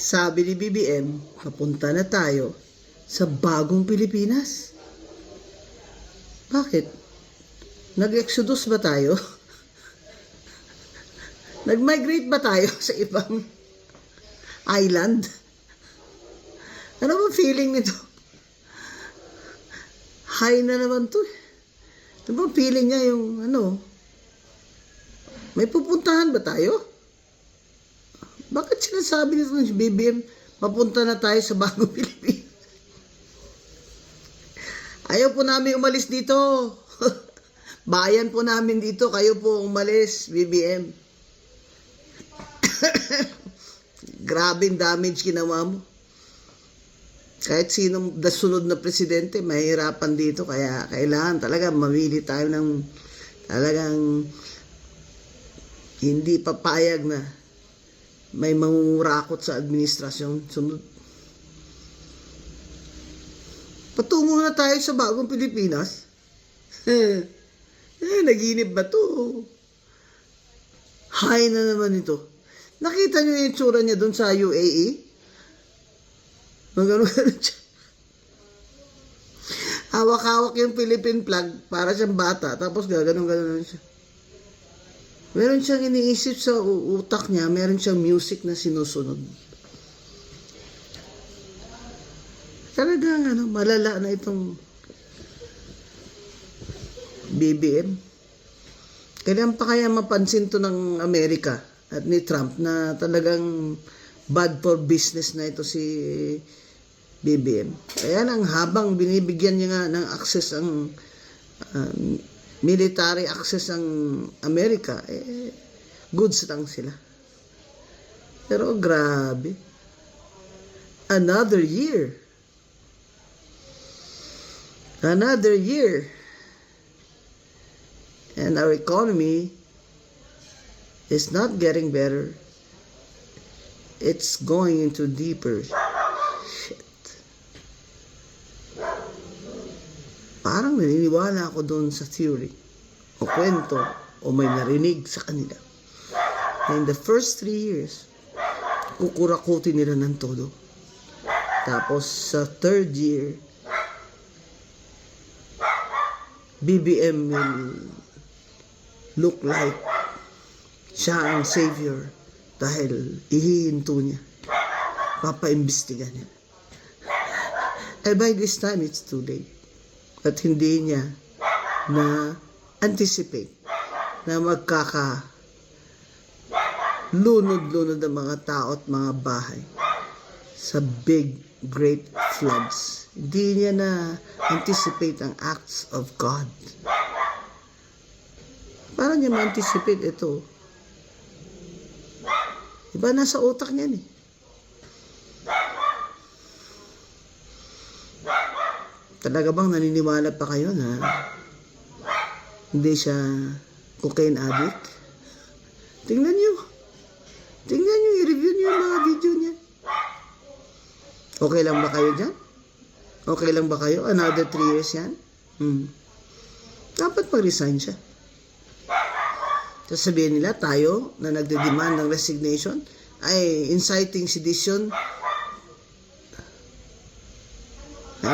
Sabi ni BBM, papunta na tayo sa bagong Pilipinas. Bakit? Nag-exodus ba tayo? Nag-migrate ba tayo sa ibang island? Ano ba feeling nito? High na naman to. Ano ba feeling niya yung may pupuntahan ba tayo? Bakit sinasabi nito ng BBM, papunta na tayo sa bagong Pilipinas? Ayaw po namin umalis dito. Bayan po namin dito, kayo po umalis, BBM. Grabing damage ginawa mo. Kahit sinong sunod na presidente, mahirapan dito. Kaya kailangan talaga mamili tayo ng talagang hindi papayag na may mangurakot sa administrasyon. Sunod. Patungo na tayo sa bagong Pilipinas. Naginip ba to? High na naman ito. Nakita niyo yung itsura niya dun sa UAE? Magano-gano siya. Hawak-hawak yung Philippine flag para siyang bata. Tapos gano'n-gano'n siya. Meron siyang iniisip sa utak niya. Meron siyang music na sinusunod. Talagang malala na itong BBM. Kailan pa kaya mapansin to ng Amerika at ni Trump na talagang bad for business na ito si BBM. Kaya nang habang binibigyan niya nga ng access ang military access ang Amerika, goods lang sila. Pero grabe. Another year. And our economy is not getting better. It's going into deeper shit. Parang naniniwala ako doon sa theory o kwento o may narinig sa kanila na in the first 3 years, kukurakutin nila ng todo. Tapos sa 3rd year, BBM will look like siya ang savior dahil ihihinto niya. Papaimbestiga niya. And by this time, it's too late. At hindi niya na-anticipate na lunod-lunod ang mga tao at mga bahay sa big, great floods. Hindi niya na-anticipate ang acts of God. Para niya ma-anticipate ito. Iba nasa utak niya eh. Talaga bang naniniwala pa kayo na hindi siya cocaine addict? Tingnan niyo, i-review niyo yung mga video niya. Okay lang ba kayo dyan? Okay lang ba kayo? Another 3 years yan? Dapat mag-resign siya. Sasabihin nila, tayo na nagde-demand ng resignation ay inciting sedition